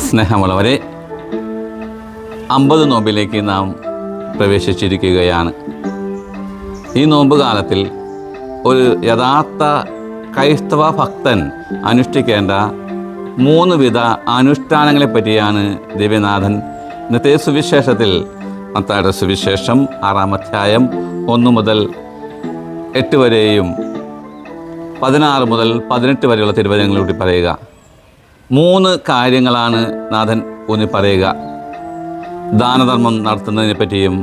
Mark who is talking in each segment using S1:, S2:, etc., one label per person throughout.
S1: സ്നേഹമുള്ളവരെ, 50 നോമ്പിലേക്ക് നാം പ്രവേശിച്ചിരിക്കുകയാണ്. ഈ നോമ്പ് കാലത്തിൽ ഒരു യഥാർത്ഥ ക്രൈസ്തവ ഭക്തൻ അനുഷ്ഠിക്കേണ്ട 3 വിധ അനുഷ്ഠാനങ്ങളെ പറ്റിയാണ് ദിവ്യനാഥൻ ഇന്നത്തെ സുവിശേഷത്തിൽ, മത്തായിയുടെ സുവിശേഷം 6-ാം അധ്യായം 1 മുതൽ 8 വരെയും 16 മുതൽ 18 വരെയുള്ള തിരുവചനങ്ങളിലൂടെ പറയുക. 3 കാര്യങ്ങളാണ് നാഥൻ ഊന്നി പറയുക. ദാനധർമ്മം നടത്തുന്നതിനെ പറ്റിയും,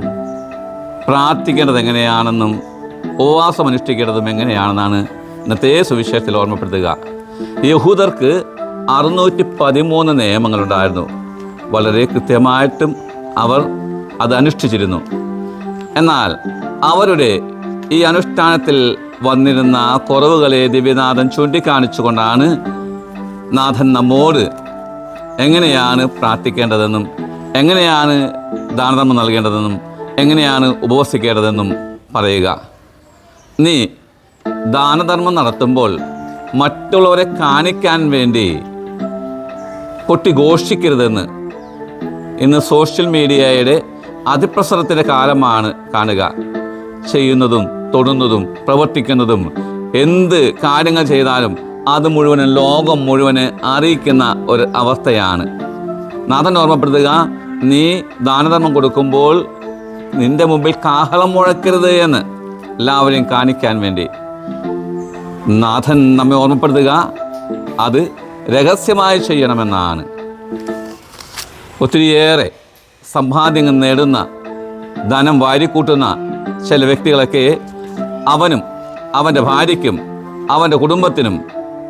S1: പ്രാർത്ഥിക്കേണ്ടത് എങ്ങനെയാണെന്നും, ഉപവാസം അനുഷ്ഠിക്കേണ്ടതും എങ്ങനെയാണെന്നാണ് ഇന്നത്തെ സുവിശേഷത്തിൽ ഓർമ്മപ്പെടുത്തുക. യഹൂദർക്ക് 613 നിയമങ്ങളുണ്ടായിരുന്നു. വളരെ കൃത്യമായിട്ടും അവർ അത് അനുഷ്ഠിച്ചിരുന്നു. എന്നാൽ അവരുടെ ഈ അനുഷ്ഠാനത്തിൽ വന്നിരുന്ന കുറവുകളെ ദിവ്യനാഥൻ ചൂണ്ടിക്കാണിച്ചുകൊണ്ടാണ് നാഥൻ നമ്മോട് എങ്ങനെയാണ് പ്രാർത്ഥിക്കേണ്ടതെന്നും, എങ്ങനെയാണ് ദാനധർമ്മം നൽകേണ്ടതെന്നും, എങ്ങനെയാണ് ഉപവസിക്കേണ്ടതെന്നും പറയുക. നീ ദാനധർമ്മം നടത്തുമ്പോൾ മറ്റുള്ളവരെ കാണിക്കാൻ വേണ്ടി കൊട്ടിഘോഷിക്കരുതെന്ന്. ഇന്ന് സോഷ്യൽ മീഡിയയുടെ അതിപ്രസരത്തിൻ്റെ കാലമാണ് കാണുക. ചെയ്യുന്നതും തൊടുന്നതും പ്രവർത്തിക്കുന്നതും എന്ത് കാര്യങ്ങൾ ചെയ്താലും അത് മുഴുവനും ലോകം മുഴുവന് അറിയിക്കുന്ന ഒരു അവസ്ഥയാണ്. നാഥൻ ഓർമ്മപ്പെടുത്തുക, നീ ദാനധർമ്മം കൊടുക്കുമ്പോൾ നിന്റെ മുമ്പിൽ കാഹളം മുഴക്കരുത് എന്ന്, എല്ലാവരെയും കാണിക്കാൻ വേണ്ടി. നാഥൻ നമ്മെ ഓർമ്മപ്പെടുത്തുക, അത് രഹസ്യമായി ചെയ്യണമെന്നാണ്. ഒത്തിരിയേറെ സമ്പാദ്യങ്ങൾ നേടുന്ന, ധനം വാരിക്കൂട്ടുന്ന ചില വ്യക്തികളൊക്കെ അവനും അവൻ്റെ ഭാര്യയ്ക്കും അവൻ്റെ കുടുംബത്തിനും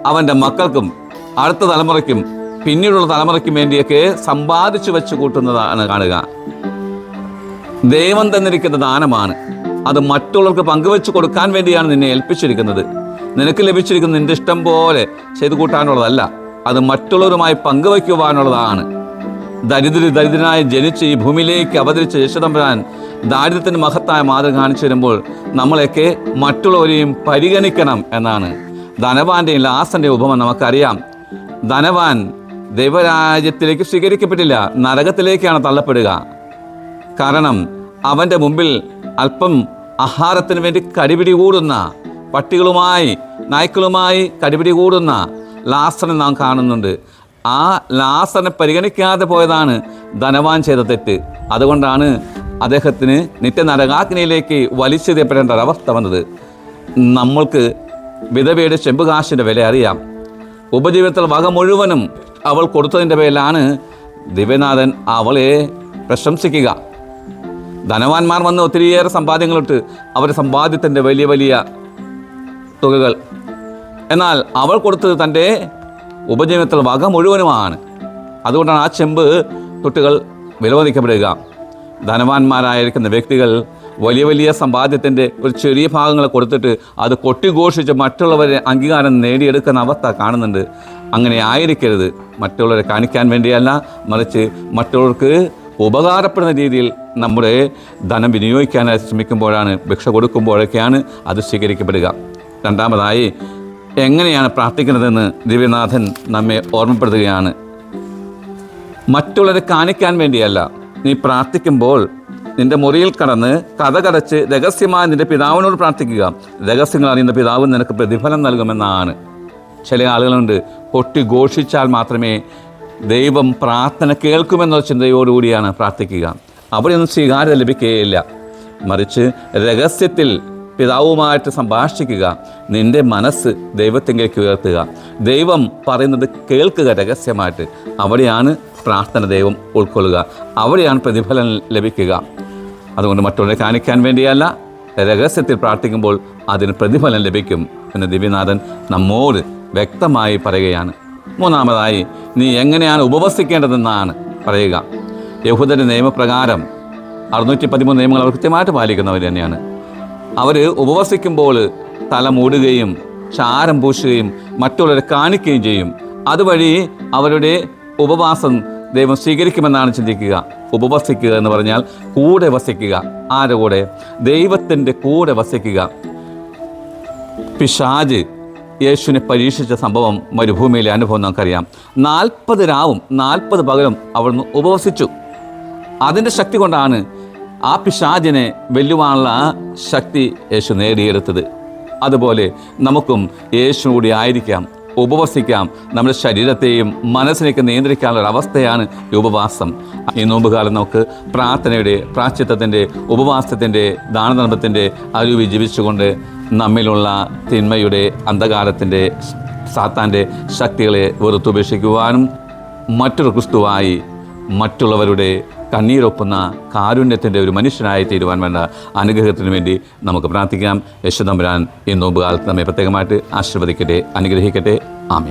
S1: അവൻ്റെ മക്കൾക്കും അടുത്ത തലമുറയ്ക്കും പിന്നീടുള്ള തലമുറയ്ക്കും വേണ്ടിയൊക്കെ സമ്പാദിച്ചു വെച്ച് കൂട്ടുന്നതാണ് കാണുക. ദൈവം തന്നിരിക്കുന്ന ദാനമാണ്. അത് മറ്റുള്ളവർക്ക് പങ്കുവെച്ച് കൊടുക്കാൻ വേണ്ടിയാണ് നിന്നെ ഏൽപ്പിച്ചിരിക്കുന്നത്. നിനക്ക് ലഭിച്ചിരിക്കുന്ന നിന്റെ ഇഷ്ടം പോലെ ചെയ്തു കൂട്ടാനുള്ളതല്ല, അത് മറ്റുള്ളവരുമായി പങ്കുവയ്ക്കുവാനുള്ളതാണ്. ദരിദ്രനായി ജനിച്ച് ഈ ഭൂമിയിലേക്ക് അവതരിച്ച യേശുതമ്പുരാൻ ദാരിദ്ര്യത്തിന് മഹത്തായ മാതൃക കാണിച്ചു വരുമ്പോൾ നമ്മളെയൊക്കെ മറ്റുള്ളവരെയും പരിഗണിക്കണം എന്നാണ്. ധനവാന്റെയും ലാസന്റെ ഉപമ നമുക്കറിയാം. ധനവാൻ ദൈവരാജ്യത്തിലേക്ക് സ്വീകരിക്കപ്പെട്ടില്ല, നരകത്തിലേക്കാണ് തള്ളപ്പെടുക. കാരണം അവൻ്റെ മുമ്പിൽ അല്പം ആഹാരത്തിന് വേണ്ടി കടിപിടി കൂടുന്ന, പട്ടികളുമായി നായ്ക്കളുമായി കടിപിടി കൂടുന്ന ലാസറിനെ നാം കാണുന്നുണ്ട്. ആ ലാസറിനെ പരിഗണിക്കാതെ പോയതാണ് ധനവാൻ ചെയ്ത തെറ്റ്. അതുകൊണ്ടാണ് അദ്ദേഹത്തിന് നിത്യനരകാഗ്നിയിലേക്ക് വലിച്ചെറിയപ്പെടേണ്ട ഒരവസ്ഥ വന്നത്. നമ്മൾക്ക് വിധവയുടെ ചെമ്പുകാശിൻ്റെ വില അറിയാം. ഉപജീവനത്തിൽ വക മുഴുവനും അവൾ കൊടുത്തതിൻ്റെ പേരിലാണ് ദിവ്യനാഥൻ അവളെ പ്രശംസിക്കുക. ധനവാന്മാർ വന്ന് ഒത്തിരിയേറെ സമ്പാദ്യങ്ങളിട്ട് അവരുടെ സമ്പാദ്യത്തിൻ്റെ വലിയ വലിയ തുകകൾ. എന്നാൽ അവൾ കൊടുത്തത് തൻ്റെ ഉപജീവനത്തിൽ വക മുഴുവനുമാണ്. അതുകൊണ്ടാണ് ആ ചെമ്പ് തൊട്ടുകൾ വിലമതിക്കപ്പെടുക. ധനവാന്മാരായിരിക്കുന്ന വ്യക്തികൾ വലിയ വലിയ സമ്പാദ്യത്തിൻ്റെ ഒരു ചെറിയ ഭാഗങ്ങൾ കൊടുത്തിട്ട് അത് കൊട്ടിഘോഷിച്ച് മറ്റുള്ളവരെ അംഗീകാരം നേടിയെടുക്കുന്ന അവസ്ഥ കാണുന്നുണ്ട്. അങ്ങനെ ആയിരിക്കരുത്. മറ്റുള്ളവരെ കാണിക്കാൻ വേണ്ടിയല്ല, മറിച്ച് മറ്റുള്ളവർക്ക് ഉപകാരപ്പെടുന്ന രീതിയിൽ നമ്മുടെ ധനം വിനിയോഗിക്കാനായി ശ്രമിക്കുമ്പോഴാണ്, ഭിക്ഷ കൊടുക്കുമ്പോഴൊക്കെയാണ് അത് സ്വീകരിക്കപ്പെടുക. രണ്ടാമതായി, എങ്ങനെയാണ് പ്രാർത്ഥിക്കുന്നതെന്ന് ദിവ്യനാഥൻ നമ്മെ ഓർമ്മപ്പെടുത്തുകയാണ്. മറ്റുള്ളവരെ കാണിക്കാൻ വേണ്ടിയല്ല, നീ പ്രാർത്ഥിക്കുമ്പോൾ നിന്റെ മുറിയിൽ കടന്ന് കതകടച്ച് രഹസ്യമായി നിന്റെ പിതാവിനോട് പ്രാർത്ഥിക്കുക. രഹസ്യങ്ങൾ അറിയുന്ന പിതാവ് നിനക്ക് പ്രതിഫലം നൽകുമെന്നാണ്. ചില ആളുകളുണ്ട്, കൊട്ടിഘോഷിച്ചാൽ മാത്രമേ ദൈവം പ്രാർത്ഥന കേൾക്കുമെന്ന ചിന്തയോടുകൂടിയാണ് പ്രാർത്ഥിക്കുക. അവിടെയൊന്നും സ്വീകാര്യത ലഭിക്കുകയില്ല. മറിച്ച് രഹസ്യത്തിൽ പിതാവുമായിട്ട് സംഭാഷിക്കുക. നിന്റെ മനസ്സ് ദൈവത്തിലേക്ക് ഉയർത്തുക. ദൈവം പറയുന്നത് കേൾക്കുക രഹസ്യമായിട്ട്. അവിടെയാണ് പ്രാർത്ഥന ദൈവം ഉൾക്കൊള്ളുക. അവിടെയാണ് പ്രതിഫലം ലഭിക്കുക. അതുകൊണ്ട് മറ്റുള്ളവരെ കാണിക്കാൻ വേണ്ടിയല്ല, രഹസ്യത്തിൽ പ്രാർത്ഥിക്കുമ്പോൾ അതിന് പ്രതിഫലം ലഭിക്കും എന്ന് ദിവ്യനാഥൻ നമ്മോട് വ്യക്തമായി പറയുകയാണ്. മൂന്നാമതായി, നീ എങ്ങനെയാണ് ഉപവസിക്കേണ്ടതെന്നാണ് പറയുക. യഹൂദരുടെ നിയമപ്രകാരം 613 നിയമങ്ങൾ അവർ കൃത്യമായിട്ട് പാലിക്കുന്നവർ തന്നെയാണ്. അവർ ഉപവസിക്കുമ്പോൾ തല മൂടുകയും ചാരം പൂശുകയും മറ്റുള്ളവരെ കാണിക്കുകയും ചെയ്യും. അതുവഴി അവരുടെ ഉപവാസം ദൈവം സ്വീകരിക്കുമെന്നാണ് ചിന്തിക്കുക. ഉപവസിക്കുക എന്ന് പറഞ്ഞാൽ കൂടെ വസിക്കുക. ആരുടെ കൂടെ? ദൈവത്തിൻ്റെ കൂടെ വസിക്കുക. പിശാച് യേശുവിനെ പരീക്ഷിച്ച സംഭവം മരുഭൂമിയിലെ അനുഭവം നമുക്കറിയാം. 40 രാവും 40 പകലും അവിടുന്ന് ഉപവസിച്ചു. അതിൻ്റെ ശക്തി കൊണ്ടാണ് ആ പിശാചിനെ വെല്ലുവാനുള്ള ശക്തി യേശു നേടിയെടുത്തത്. അതുപോലെ നമുക്കും യേശുകൂടി ആയിരിക്കാം, ഉപവസിക്കാം. നമ്മുടെ ശരീരത്തെയും മനസ്സിനെയൊക്കെ നിയന്ത്രിക്കാനുള്ള അവസ്ഥയാണ് ഈ ഉപവാസം. ഈ നോമ്പുകാലം നമുക്ക് പ്രാർത്ഥനയുടെ, പ്രാശ്ചിത്തത്തിൻ്റെ, ഉപവാസത്തിൻ്റെ, ദാനധർമ്മത്തിൻ്റെ അരുവി ജീവിച്ചുകൊണ്ട് നമ്മിലുള്ള തിന്മയുടെ, അന്ധകാരത്തിൻ്റെ, സാത്താൻ്റെ ശക്തികളെ വെറുത്തുപേക്ഷിക്കുവാനും മറ്റൊരു ക്രിസ്തുവായി മറ്റുള്ളവരുടെ കണ്ണീരൊപ്പുന്ന കാരുണ്യത്തിൻ്റെ ഒരു മനുഷ്യനായി തീരുവാൻ വേണ്ട അനുഗ്രഹത്തിന് വേണ്ടി നമുക്ക് പ്രാർത്ഥിക്കാം. യേശു തമ്പുരാൻ ഈ നോമ്പുകാലത്ത് നമ്മെ പ്രത്യേകമായിട്ട് ആശീർവദിക്കട്ടെ, അനുഗ്രഹിക്കട്ടെ. ആമേൻ.